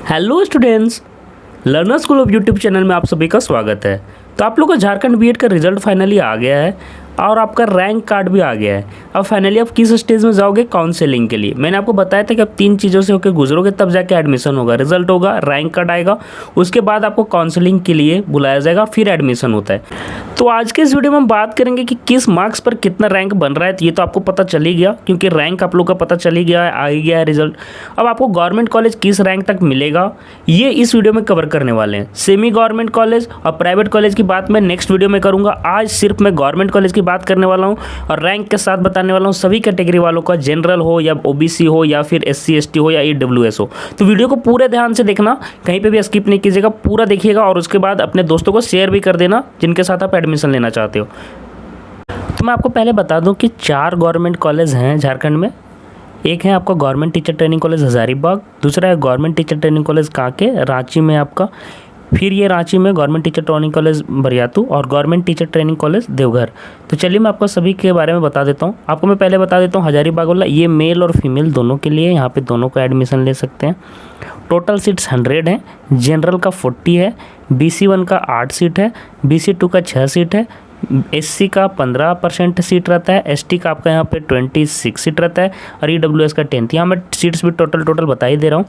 Hello students, learner school of YouTube channel में आप सभी का स्वागत है। तो आप लोग का झारखंड बीएड का रिजल्ट फाइनली आ गया है और आपका रैंक कार्ड भी आ गया है। अब फाइनली आप किस स्टेज में जाओगे काउंसलिंग के लिए। मैंने आपको बताया था कि आप 3 चीज़ों से होकर गुजरोगे तब जाके एडमिशन होगा। रिजल्ट होगा, रैंक कार्ड आएगा, उसके बाद आपको काउंसलिंग के लिए बुलाया जाएगा, फिर एडमिशन होता है। तो आज के इस वीडियो में हम बात करेंगे कि किस मार्क्स पर कितना रैंक बन रहा है। तो ये तो आपको पता चल ही गया, क्योंकि रैंक आप लोग का पता चल ही गया है, आ ही गया है रिजल्ट। अब आपको गवर्नमेंट कॉलेज किस रैंक तक मिलेगा ये इस वीडियो में कवर करने वाले हैं। सेमी गवर्नमेंट कॉलेज और प्राइवेट कॉलेज की बात मैं नेक्स्ट वीडियो में करूंगा। आज सिर्फ मैं गवर्नमेंट कॉलेज की बात करने वाला हूं और रैंक के साथ बताने वाला हूं सभी कैटेगरी वालों का, जनरल हो या ओबीसी हो या फिर एससी एसटी हो या ईडब्ल्यूएस हो। तो वीडियो को पूरे ध्यान से देखना, कहीं पे भी स्किप नहीं कीजिएगा, पूरा देखिएगा और उसके बाद अपने दोस्तों को शेयर भी कर देना जिनके साथ आप एडमिशन लेना चाहते हो। तो मैं आपको पहले बता दूं कि 4 गवर्नमेंट कॉलेज हैं झारखंड में। एक है आपका government teacher training college Hazaribagh, दूसरा है government teacher training college Kanke Ranchi में आपका, फिर ये रांची में government teacher training college Bariatu और government teacher training college Deoghar. तो चलिए मैं आपको सभी के बारे में बता देता हूँ। आपको मैं पहले बता देता हूँ हजारीबाग वाला, ये मेल और फीमेल दोनों के लिए, यहाँ पे दोनों को एडमिशन ले सकते हैं। टोटल सीट्स 100 हैं, जनरल का 40 है, BC1 का 8 सीट है, BC2 का 6 सीट है, SC का 15% सीट रहता है, ST का आपका यहाँ पे 26 सीट रहता है और EWS का 10। यहाँ मैं सीट्स भी टोटल बता ही दे रहा हूँ।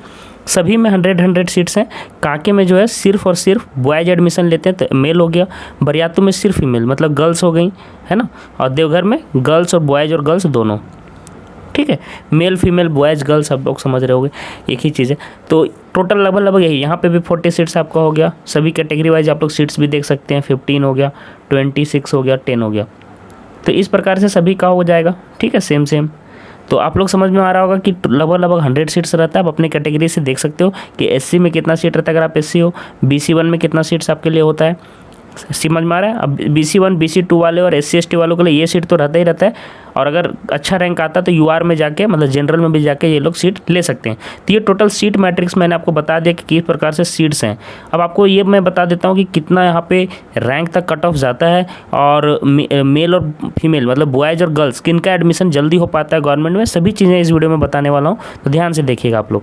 सभी में 100 सीट्स हैं। कांके में जो है सिर्फ और सिर्फ बॉयज एडमिशन लेते हैं, तो मेल हो गया। बरियातू में सिर्फ फीमेल, मतलब गर्ल्स हो गई, है ना। और देवघर में गर्ल्स और बॉयज और गर्ल्स दोनों, ठीक है। मेल फीमेल बॉयज गर्ल्स आप लोग समझ रहे होगे, एक ही चीज़ है। तो टोटल लगभग यही, यहाँ पे भी 40 सीट्स आपका हो गया। सभी कैटेगरी वाइज आप लोग सीट्स भी देख सकते हैं, 15 हो गया, 26 हो गया, 10 हो गया। तो इस प्रकार से सभी का हो जाएगा, ठीक है, सेम। तो आप लोग समझ में आ रहा होगा कि लगभग 100 सीट्स रहता है। आप अपने कैटेगरी से देख सकते हो कि SC में कितना सीट रहता है अगर आप SC हो, BC1 में कितना सीट्स आपके लिए होता है, समझ में आ रहा है। अब BC1 BC2 वाले और SC ST वालों के लिए ये सीट तो रहता ही रहता है, और अगर अच्छा रैंक आता है तो UR में जाके, मतलब जनरल में भी जाके ये लोग सीट ले सकते हैं। तो ये टोटल सीट मैट्रिक्स मैंने आपको बता दिया कि किस प्रकार से सीट्स हैं। अब आपको ये मैं बता देता हूँ कि कितना यहाँ पे रैंक तक कट ऑफ जाता है और मेल और फीमेल, मतलब बॉयज़ और गर्ल्स, किनका एडमिशन जल्दी हो पाता है गवर्नमेंट में। सभी चीज़ें इस वीडियो में बताने वाला हूँ, तो ध्यान से देखिएगा आप लोग।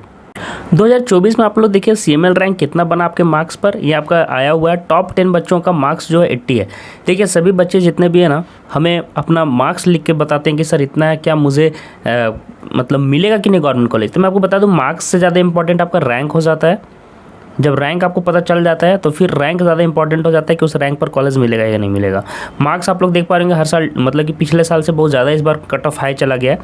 2024 में आप लोग देखिए CML रैंक कितना बना आपके मार्क्स पर। ये आपका आया हुआ है। टॉप 10 बच्चों का मार्क्स जो है 80 है। देखिए सभी बच्चे जितने भी है ना, हमें अपना मार्क्स लिख के बताते हैं कि सर इतना है, क्या मुझे मतलब मिलेगा कि नहीं गवर्नमेंट कॉलेज। तो मैं आपको बता दूं, मार्क्स से ज़्यादा इंपॉर्टेंट आपका रैंक हो जाता है। जब रैंक आपको पता चल जाता है तो फिर रैंक ज़्यादा इंपॉर्टेंट हो जाता है कि उस रैंक पर कॉलेज मिलेगा या नहीं मिलेगा। मार्क्स आप लोग देख पा रहे होंगे हर साल, मतलब कि पिछले साल से बहुत ज़्यादा इस बार कट ऑफ हाई चला गया है।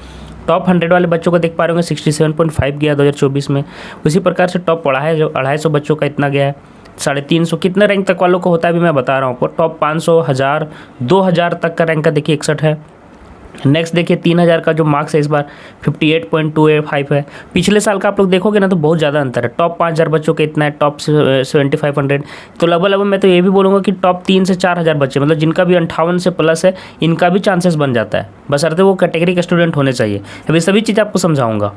टॉप 100 वाले बच्चों को देख पा रहे होंगे 67.5 गया 2024 में। उसी प्रकार से टॉप 250 बच्चों का इतना गया है। 350 कितने रैंक तक वालों को होता है अभी मैं बता रहा हूँ आपको। टॉप 500, 1000, 2000 तक का रैंक का देखिए 61 है। नेक्स्ट देखिए 3000 का जो मार्क्स है इस बार 58.285 है। पिछले साल का आप लोग देखोगे ना तो बहुत ज़्यादा अंतर है। टॉप 5000 बच्चों का इतना है, टॉप 7500। तो लगभग मैं तो ये भी बोलूँगा कि टॉप 3 से 4000 बच्चे, मतलब जिनका भी 58 से प्लस है, इनका भी चांसेस बन जाता है, बशर्ते वो कैटेगरी के स्टूडेंट होने चाहिए। अभी सभी चीज़ आपको समझाऊंगा,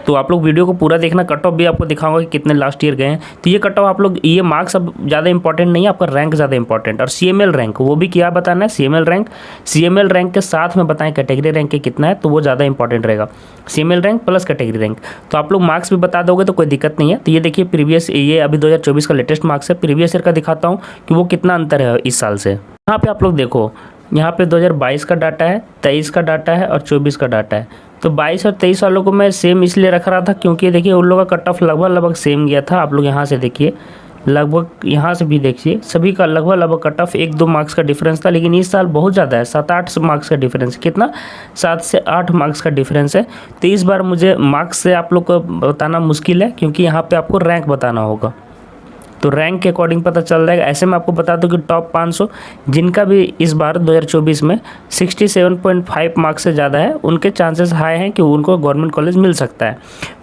तो आप लोग वीडियो को पूरा देखना। कट ऑफ भी आपको दिखाऊंगा कि कितने लास्ट ईयर गए हैं। तो ये कट ऑफ आप लोग, ये मार्क्स अब ज़्यादा इंपॉर्टेंट नहीं है, आपका रैंक ज़्यादा इंपॉर्टेंट। और CML रैंक, वो भी क्या बताना है, CML रैंक के साथ में बताएं कैटेगरी रैंक के कितना है, तो वो ज़्यादा इंपॉर्टेंट रहेगा। CML rank plus category rank, तो आप लोग मार्क्स भी बता दोगे तो कोई दिक्कत नहीं है। तो ये देखिए प्रीवियस, ये अभी 2024 का लेटेस्ट मार्क्स है। प्रीवियस ईयर का दिखाता हूँ कि वो कितना अंतर है इस साल से। यहाँ पे आप लोग देखो, यहाँ पे 2022 का डाटा है, 23 का डाटा है और 24 का डाटा है। तो 22 और 23 वालों को मैं सेम इसलिए रख रहा था क्योंकि देखिए उन लोगों का कट ऑफ लगभग सेम गया था। आप लोग यहाँ से देखिए, लगभग यहाँ से भी देखिए, सभी का लगभग कट ऑफ 1-2 मार्क्स का डिफरेंस था। लेकिन इस साल बहुत ज़्यादा है, 7-8 मार्क्स का डिफरेंस। कितना? 7 से 8 मार्क्स का डिफरेंस है। तो इस बार मुझे मार्क्स से आप लोग को बताना मुश्किल है, क्योंकि यहाँ पर आपको रैंक बताना होगा। तो रैंक के अकॉर्डिंग पता चल जाएगा। ऐसे में आपको बता दूं कि टॉप 500 जिनका भी इस बार 2024 में 67.5 मार्क्स से ज़्यादा है, उनके चांसेस हाई हैं कि उनको गवर्नमेंट कॉलेज मिल सकता है।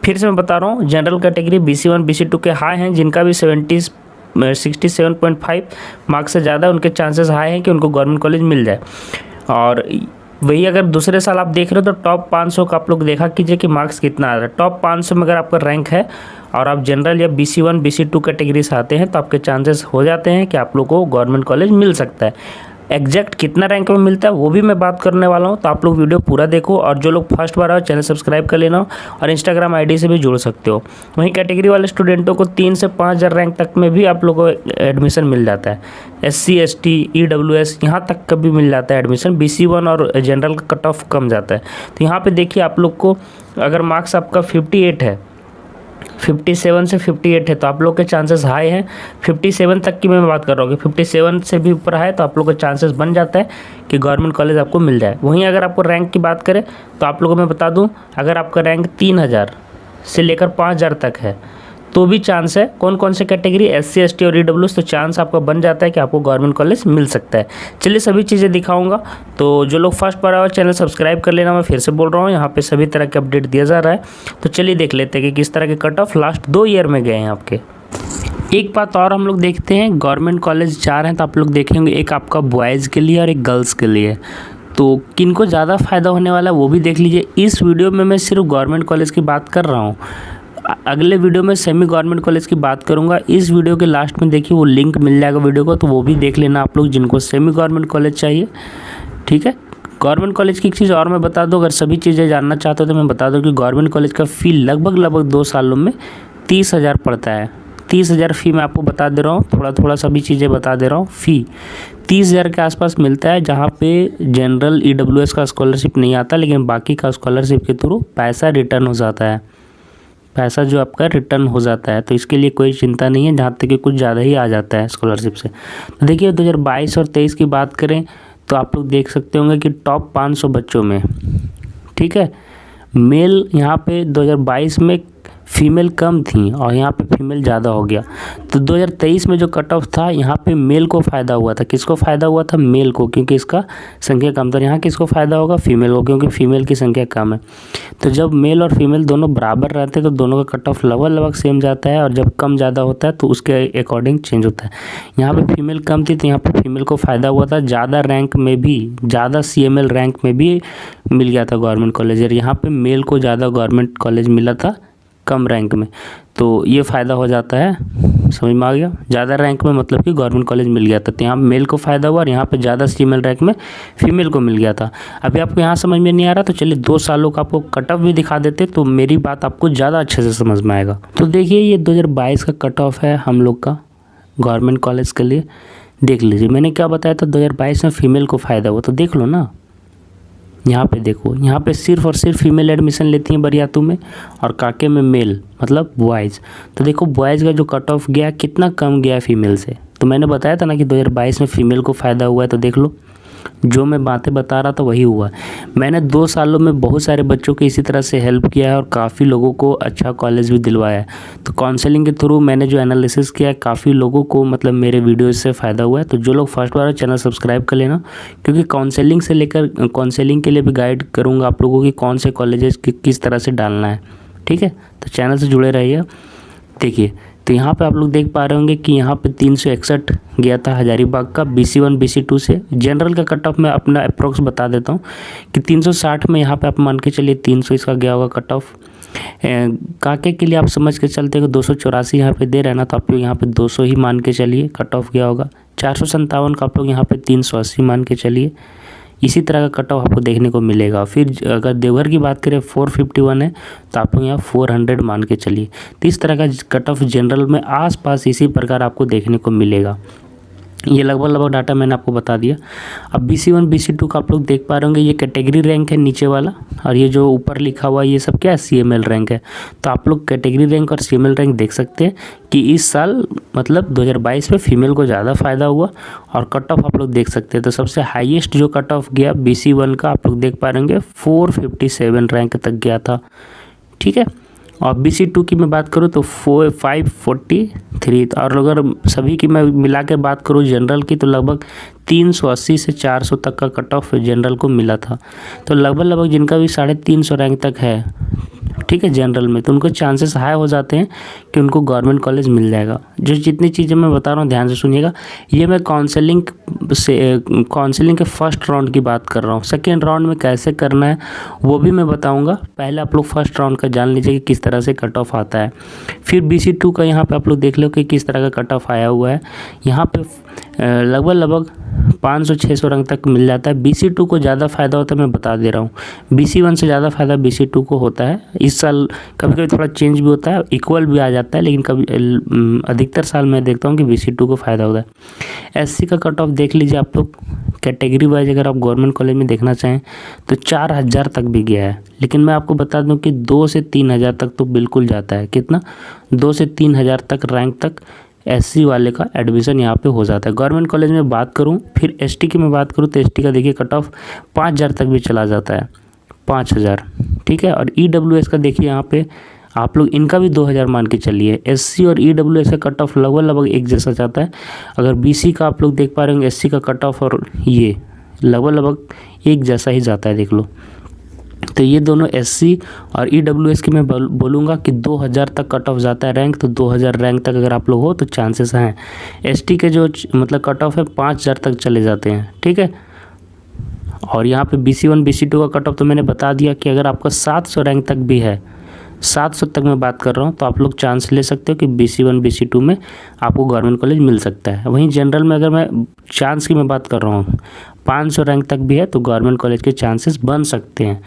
फिर से मैं बता रहा हूँ, जनरल कैटेगरी BC1 BC2 के हाई हैं, जिनका भी 67.5 मार्क्स से ज़्यादा, उनके चांसेस हाई हैं कि उनको गवर्नमेंट कॉलेज मिल जाए। और वही अगर दूसरे साल आप देख रहे हो तो टॉप 500 का आप लोग देखा कीजिए कि मार्क्स कितना आ रहा है। टॉप 500 में अगर आपका रैंक है और आप जनरल या BC1 BC2 कैटेगरी से आते हैं तो आपके चांसेस हो जाते हैं कि आप लोग को गवर्नमेंट कॉलेज मिल सकता है। एग्जैक्ट कितना रैंक में मिलता है वो भी मैं बात करने वाला हूँ। तो आप लोग वीडियो पूरा देखो, और जो लोग फर्स्ट बार आओ चैनल सब्सक्राइब कर लेना, और इंस्टाग्राम आईडी से भी जुड़ सकते हो। वहीं कैटेगरी वाले स्टूडेंटों को 3 से 5 हज़ार रैंक तक में भी आप लोगों को एडमिशन मिल जाता है। SC ST EWS यहाँ तक का भी मिल जाता है एडमिशन। BC1 और जनरल का कट ऑफ कम जाता है। तो यहाँ पे देखिए आप लोग को अगर मार्क्स आपका 58 है, 57 से 58 है, तो आप लोग के चांसेस हाई हैं। 57 तक की मैं बात कर रहा हूँ कि 57 से भी ऊपर है तो आप लोग का चांसेस बन जाता है कि गवर्नमेंट कॉलेज आपको मिल जाए। वहीं अगर आपको रैंक की बात करें तो आप लोगों को मैं बता दूं, अगर आपका रैंक 3000 से लेकर 5000 तक है तो भी चांस है। कौन कौन से कैटेगरी, SC ST और EWS, तो चांस आपका बन जाता है कि आपको गवर्नमेंट कॉलेज मिल सकता है। चलिए सभी चीज़ें दिखाऊंगा। तो जो लोग फर्स्ट बार आए चैनल सब्सक्राइब कर लेना, मैं फिर से बोल रहा हूँ, यहाँ पे सभी तरह के अपडेट दिया जा रहा है। तो चलिए देख लेते हैं कि किस तरह के कट ऑफ लास्ट 2 ईयर में गए हैं आपके। एक बात और हम लोग देखते हैं, गवर्नमेंट कॉलेज 4 हैं तो आप लोग देखेंगे, एक आपका बॉयज़ के लिए और एक गर्ल्स के लिए। तो किनको ज़्यादा फ़ायदा होने वाला है वो भी देख लीजिए। इस वीडियो में मैं सिर्फ गवर्नमेंट कॉलेज की बात कर रहा हूँ, अगले वीडियो में सेमी गवर्नमेंट कॉलेज की बात करूंगा। इस वीडियो के लास्ट में देखिए वो लिंक मिल जाएगा वीडियो को, तो वो भी देख लेना आप लोग जिनको सेमी गवर्नमेंट कॉलेज चाहिए। ठीक है, गवर्नमेंट कॉलेज की एक चीज़ और मैं बता दूं, अगर सभी चीज़ें जानना चाहते हो तो मैं बता दूं कि गवर्नमेंट कॉलेज का फ़ी लगभग 2 सालों में 30,000 पड़ता है। 30,000 फ़ी मैं आपको बता दे रहा हूँ, थोड़ा सभी चीज़ें बता दे रहा हूँ। फ़ी 30,000 के आसपास मिलता है, जहाँ पे जनरल EWS का स्कॉलरशिप नहीं आता, लेकिन बाकी का स्कॉलरशिप के थ्रू पैसा रिटर्न हो जाता है। पैसा जो आपका रिटर्न हो जाता है, तो इसके लिए कोई चिंता नहीं है, जहाँ तक कि कुछ ज़्यादा ही आ जाता है स्कॉलरशिप से। तो देखिए 2022 और 23 की बात करें तो आप लोग देख सकते होंगे कि टॉप 500 बच्चों में, ठीक है, मेल यहाँ पे 2022 में फीमेल कम थी और यहाँ पे फीमेल ज़्यादा हो गया। तो 2023 में जो कट ऑफ था यहाँ पे मेल को फ़ायदा हुआ था। किसको फ़ायदा हुआ था? मेल को, क्योंकि इसका संख्या कम था। यहाँ किसको फ़ायदा होगा? फीमेल को, क्योंकि फीमेल की संख्या कम है। तो जब मेल और फीमेल दोनों बराबर रहते हैं तो दोनों का कट ऑफ लगभग सेम जाता है, और जब कम ज़्यादा होता है तो उसके अकॉर्डिंग चेंज होता है। यहाँ पर फीमेल कम थी तो यहाँ पर फीमेल को फ़ायदा हुआ था। ज़्यादा रैंक में भी, ज़्यादा CML रैंक में भी मिल गया था गवर्नमेंट कॉलेज, और यहाँ पर मेल को ज़्यादा गवर्नमेंट कॉलेज मिला था कम रैंक में। तो ये फ़ायदा हो जाता है, समझ में आ गया? ज़्यादा रैंक में मतलब कि गवर्नमेंट कॉलेज मिल गया था, तो यहाँ मेल को फ़ायदा हुआ, और यहाँ पे ज़्यादा CML रैंक में फीमेल को मिल गया था। अभी आपको यहाँ समझ में नहीं आ रहा तो चलिए 2 सालों का आपको कट ऑफ भी दिखा देते, तो मेरी बात आपको ज़्यादा अच्छे से समझ में आएगा। तो देखिए ये 2022 का कट ऑफ है हम लोग का गवर्नमेंट कॉलेज के लिए। देख लीजिए मैंने क्या बताया था, 2022 में फीमेल को फ़ायदा हुआ, तो देख लो ना, यहाँ पे देखो, यहाँ पे सिर्फ और सिर्फ फीमेल एडमिशन लेती हैं बरियातू में, और काके में मेल मतलब बॉयज़। तो देखो बॉयज़ का जो कट ऑफ गया कितना कम गया फीमेल से। तो मैंने बताया था ना कि 2022 में फीमेल को फ़ायदा हुआ है, तो देख लो जो मैं बातें बता रहा था वही हुआ। मैंने 2 सालों में बहुत सारे बच्चों को इसी तरह से हेल्प किया है, और काफ़ी लोगों को अच्छा कॉलेज भी दिलवाया है। तो काउंसलिंग के थ्रू मैंने जो एनालिसिस किया है, काफ़ी लोगों को मतलब मेरे वीडियो से फ़ायदा हुआ है। तो जो लोग फर्स्ट बार चैनल सब्सक्राइब कर लेना, क्योंकि काउंसलिंग से लेकर काउंसलिंग के लिए भी गाइड करूँगा आप लोगों की कौन से कॉलेजेस किस तरह से डालना है। ठीक है, तो चैनल से जुड़े रहिए। देखिए तो यहाँ पे आप लोग देख पा रहे होंगे कि यहाँ पे 361 गया था हजारीबाग का BC1 BC2 से। जनरल का कट ऑफ मैं अपना अप्रोक्स बता देता हूँ कि 360 में यहाँ पे आप मान के चलिए 300 इसका गया होगा कट ऑफ। काके के लिए आप समझ के चलते हो 284 यहाँ पे दे रहे हैं ना, तो आप लोग यहाँ पे 200 ही मान के चलिए कट ऑफ गया होगा। 457 का आप लोग यहाँ पे 380 मान के चलिए। इसी तरह का कट ऑफ आपको देखने को मिलेगा। फिर अगर देवघर की बात करें 451 है तो आप लोग यहाँ 400 मान के चलिए। तो इस तरह का कट ऑफ जनरल में आसपास इसी प्रकार आपको देखने को मिलेगा। ये लगभग डाटा मैंने आपको बता दिया। अब BC1 BC2 का आप लोग देख पा रहे होंगे, ये कैटेगरी रैंक है नीचे वाला, और ये जो ऊपर लिखा हुआ ये सब क्या है? CML रैंक है। तो आप लोग कैटेगरी रैंक और CML रैंक देख सकते हैं कि इस साल मतलब 2022 में फीमेल को ज़्यादा फ़ायदा हुआ, और कट ऑफ आप लोग देख सकते हैं। तो सबसे हाईएस्ट जो कट ऑफ गया BC1 का आप लोग देख पा रहे होंगे 457 रैंक तक गया था। ठीक है, और BC2 की मैं बात करूँ तो 543, और अगर सभी की मैं मिला के बात करूँ जनरल की, तो लगभग 380 से 400 तक का कट ऑफ जनरल को मिला था। तो लगभग जिनका भी 350 रैंक तक है ठीक है, जनरल में, तो उनको चांसेस हाई हो जाते हैं कि उनको गवर्नमेंट कॉलेज मिल जाएगा। जो जितनी चीज़ें मैं बता रहा हूँ ध्यान से सुनिएगा। ये मैं काउंसलिंग के फर्स्ट राउंड की बात कर रहा हूँ। सेकेंड राउंड में कैसे करना है वो भी मैं बताऊँगा। पहले आप लोग फर्स्ट राउंड का जान लीजिए कि किस तरह से कट ऑफ आता है। फिर BC2 का यहाँ पर आप लोग देख लो कि किस तरह का कट ऑफ आया हुआ है। यहाँ पर लगभग 500-600 रैंक तक मिल जाता है। BC2 को ज़्यादा फ़ायदा होता है, मैं बता दे रहा हूँ। BC1 से ज़्यादा फ़ायदा BC2 को होता है। इस साल कभी कभी थोड़ा चेंज भी होता है, इक्वल भी आ जाता है, लेकिन कभी अधिकतर साल मैं देखता हूँ कि BC2 को फ़ायदा होता है। SC का कट ऑफ देख लीजिए आप लोग। कैटेगरी वाइज अगर आप गवर्नमेंट कॉलेज में देखना चाहें तो 4000 तक भी गया है, लेकिन मैं आपको बता दूँ कि 2 से 3000 तक तो बिल्कुल जाता है। कितना? 2 से 3000 तक रैंक तक SC वाले का एडमिशन यहाँ पे हो जाता है। गवर्नमेंट कॉलेज में बात करूँ, फिर ST की मैं बात करूँ तो ST का देखिए कट ऑफ 5000 तक भी चला जाता है, 5000, ठीक है। और EWS का देखिए यहाँ पे आप लोग इनका भी 2000 मान के चलिए। SC और EWS का कट ऑफ लगभग एक जैसा जाता है। अगर BC का आप लोग देख पा रहे होंगे, SC का कट ऑफ और ये लगभग एक जैसा ही जाता है, देख लो। तो ये दोनों SC और EWS की मैं बोलूँगा कि 2000 तक कट ऑफ जाता है रैंक। तो 2000 रैंक तक अगर आप लोग हो तो चांसेस हैं। ST के जो मतलब कट ऑफ है 5000 तक चले जाते हैं, ठीक है। और यहाँ पे BC1 BC2 का कट ऑफ तो मैंने बता दिया कि अगर आपका 700 रैंक तक भी है, 700 तक मैं बात कर रहा हूँ, तो आप लोग चांस ले सकते हो कि BC1 BC2 में आपको गवर्नमेंट कॉलेज मिल सकता है। वहीं जनरल में अगर मैं चांस की मैं बात कर रहा हूँ, 500 रैंक तक भी है तो गवर्नमेंट कॉलेज के चांसेस बन सकते हैं।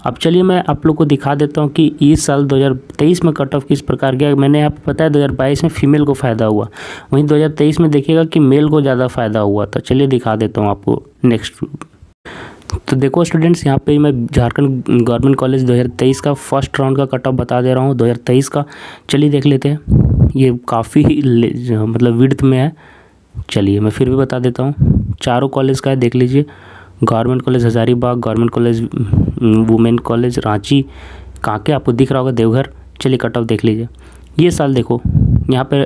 अब चलिए मैं आप लोग को दिखा देता हूँ कि इस साल 2023 में कट ऑफ किस प्रकार गया। मैंने आपको बताया 2022 में फीमेल को फ़ायदा हुआ, वहीं 2023 में देखिएगा कि मेल को ज़्यादा फ़ायदा हुआ। तो चलिए दिखा देता हूँ आपको नेक्स्ट। तो देखो स्टूडेंट्स, यहाँ पे मैं झारखंड गवर्नमेंट कॉलेज 2023 का फर्स्ट राउंड का कट ऑफ बता दे रहा हूँ 2023 का। चलिए देख लेते हैं। ये काफ़ी मतलब विड्थ में है। चलिए मैं फिर भी बता देता हूँ। चारों कॉलेज का है, देख लीजिए। Government college Hazaribagh, government college women college Ranchi, Kanke आपको दिख रहा होगा देवघर। चलिए कट ऑफ देख लीजिए। ये साल देखो यहाँ पे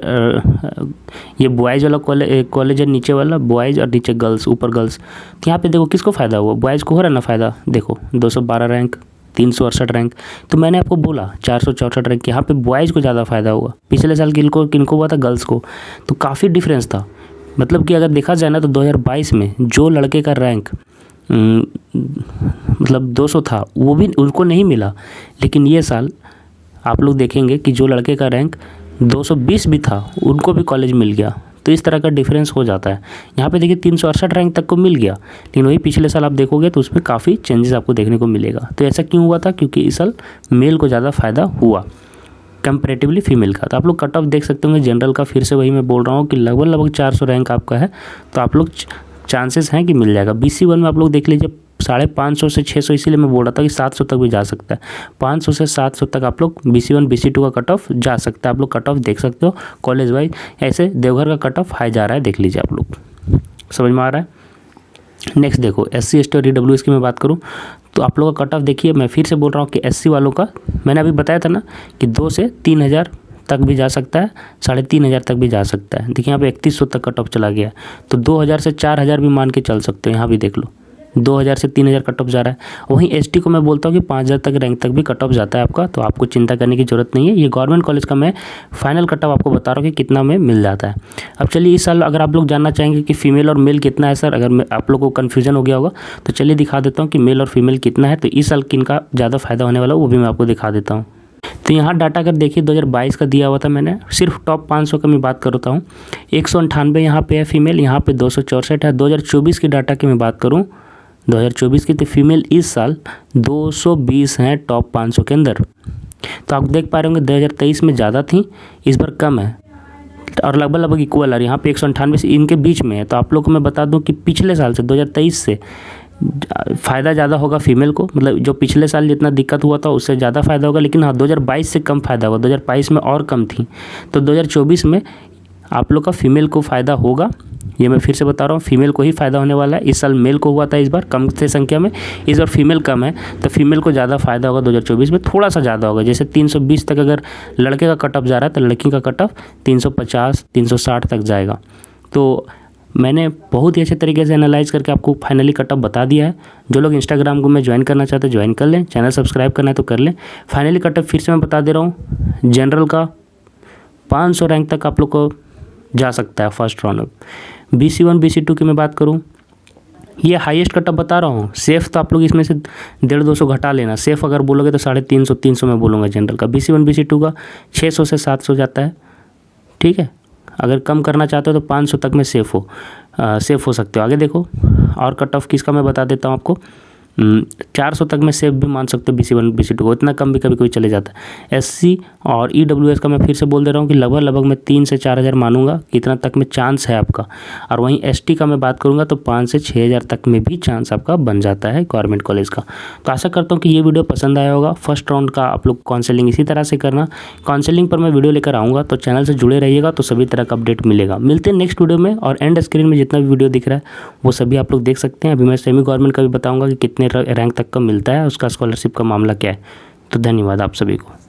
ये बॉयज़ वाला कॉलेज है, नीचे वाला बॉयज़ और नीचे गर्ल्स, ऊपर गर्ल्स। तो यहाँ पे देखो किसको फ़ायदा हुआ, बॉयज़ को हो रहा है ना फ़ायदा। देखो 212 रैंक, 368 रैंक। तो मैंने आपको बोला 464 रैंक, यहाँ पे बॉयज़ को ज़्यादा फ़ायदा हुआ। पिछले साल किनको हुआ था, गर्ल्स को। तो काफ़ी डिफरेंस था। मतलब कि अगर देखा जाए ना तो 2022 में जो लड़के का रैंक मतलब 200 था वो भी उनको नहीं मिला, लेकिन ये साल आप लोग देखेंगे कि जो लड़के का रैंक 220 भी था उनको भी कॉलेज मिल गया। तो इस तरह का डिफरेंस हो जाता है। यहाँ पे देखिए 368 रैंक तक को मिल गया, लेकिन वही पिछले साल आप देखोगे तो उसमें काफ़ी चेंजेस आपको देखने को मिलेगा। तो ऐसा क्यों हुआ था? क्योंकि इस साल मेल को ज़्यादा फ़ायदा हुआ कंपैरेटिवली फीमेल का। तो आप लोग कट ऑफ देख सकते होंगे जनरल का। फिर से वही मैं बोल रहा हूँ कि लगभग 400 रैंक आपका है, तो आप लोग चांसेस हैं कि मिल जाएगा। BC1 में आप लोग देख लीजिए 550 से 600, इसीलिए मैं बोल रहा था कि 700 तक भी जा सकता है। 500 से 700 तक आप लोग BC1 BC2 का कट ऑफ जा सकता है। आप लोग कट ऑफ देख सकते हो कॉलेज वाइज। ऐसे देवघर का कट ऑफ हाई जा रहा है, देख लीजिए आप लोग। समझ में आ रहा है? नेक्स्ट देखो SC ST और EWS की मैं बात करूँ तो आप लोग का कट ऑफ देखिए। मैं फिर से बोल रहा हूँ कि SC वालों का मैंने अभी बताया था ना कि 2 से 3000 तक भी जा सकता है, 3500 तक भी जा सकता है। देखिए यहाँ पे 3100 तक कट ऑफ चला गया। तो 2000 से 4000 भी मान के चल सकते हो। यहाँ भी देख लो 2000 से 3000 कट ऑफ जा रहा है। वहीं ST को मैं बोलता हूँ कि 5000 तक रैंक तक भी कट ऑफ जाता है आपका, तो आपको चिंता करने की ज़रूरत नहीं है। ये गवर्नमेंट कॉलेज का मैं फाइनल कट ऑफ आपको बता रहा हूँ कि कितना में मिल जाता है। अब चलिए इस साल अगर आप लोग जानना चाहेंगे कि फ़ीमेल और मेल कितना है सर, अगर आप लोग को कन्फ्यूजन हो गया होगा तो चलिए दिखा देता हूँ कि मेल और फीमेल कितना है। तो इस साल किनका ज़्यादा फ़ायदा होने वाला है वो भी मैं आपको दिखा देता हूँ। तो यहाँ डाटा अगर देखिए 2022 का दिया हुआ था मैंने, सिर्फ टॉप 500 का मैं बात करता हूँ। 198 यहाँ पे है फीमेल, यहाँ पे 264 है। 2024 की डाटा की मैं बात करूँ 2024 की, तो फीमेल इस साल 220 हैं टॉप 500 के अंदर। तो आप देख पा रहे होंगे 2023 में ज़्यादा थी, इस बार कम है और लगभग इक्वल है। यहाँ पे 198 से इनके बीच में है। तो आप लोग को मैं बता दूँ कि पिछले साल से 2023 से फ़ायदा ज़्यादा होगा फीमेल को, मतलब जो पिछले साल जितना दिक्कत हुआ था उससे ज़्यादा फ़ायदा होगा। लेकिन हाँ 2022 से कम फ़ायदा होगा, 2022 में और कम थी। तो 2024 में आप लोग का फीमेल को फ़ायदा होगा। ये मैं फिर से बता रहा हूँ, फीमेल को ही फ़ायदा होने वाला है। इस साल मेल को हुआ था, इस बार कम थे संख्या में, इस बार फीमेल कम है, तो फीमेल को ज़्यादा फ़ायदा होगा 2024 में, थोड़ा सा ज़्यादा होगा। जैसे 320 तक अगर लड़के का कट ऑफ जा रहा है तो लड़की का कट ऑफ 350 360 तक जाएगा। तो मैंने बहुत ही अच्छे तरीके से एनालाइज करके आपको फाइनली कट ऑफ बता दिया है। जो लोग इंस्टाग्राम को में ज्वाइन करना चाहते हैं ज्वाइन कर लें, चैनल सब्सक्राइब करना है तो कर लें। फाइनली कट ऑफ फिर से मैं बता दे रहा हूँ, जनरल का 500 रैंक तक आप लोग को जा सकता है फर्स्ट राउंड में। BC1 BC2 की मैं बात करूँ, ये हाईएस्ट कट ऑफ बता रहा हूँ। सेफ़ तो आप लोग इसमें से 150-200 घटा लेना, सेफ़ अगर बोलोगे तो 350-300 में बोलूँगा जनरल का। BC1 BC2 का 600 से 700 जाता है, ठीक है। अगर कम करना चाहते हो तो 500 तक में सेफ़ हो सकते हो। आगे देखो और कट ऑफ किसका मैं बता देता हूँ आपको। 400 तक में सेफ भी मान सकते हो BC1 BC2 को, इतना कम भी कभी कोई चले जाता है। SC और EWS का मैं फिर से बोल दे रहा हूँ कि लगभग मैं 3 से 4 हज़ार मानूंगा कि इतना तक में चांस है आपका। और वहीं ST का मैं बात करूँगा तो 5 से 6 हज़ार तक में भी चांस आपका बन जाता है गवर्नमेंट कॉलेज का। तो आशा करता हूँ कि ये वीडियो पसंद आया होगा। फर्स्ट राउंड का आप लोग काउंसलिंग इसी तरह से करना, काउंसलिंग पर मैं वीडियो लेकर आऊँगा, तो चैनल से जुड़े रहिएगा तो सभी तरह का अपडेट मिलेगा। मिलते हैं नेक्स्ट वीडियो में, और एंड स्क्रीन में जितना भी वीडियो दिख रहा है वो सभी आप लोग देख सकते हैं। अभी मैं सेमी गवर्नमेंट का भी बताऊँगा कि कितने रैंक तक का मिलता है, उसका स्कॉलरशिप का मामला क्या है। तो धन्यवाद आप सभी को।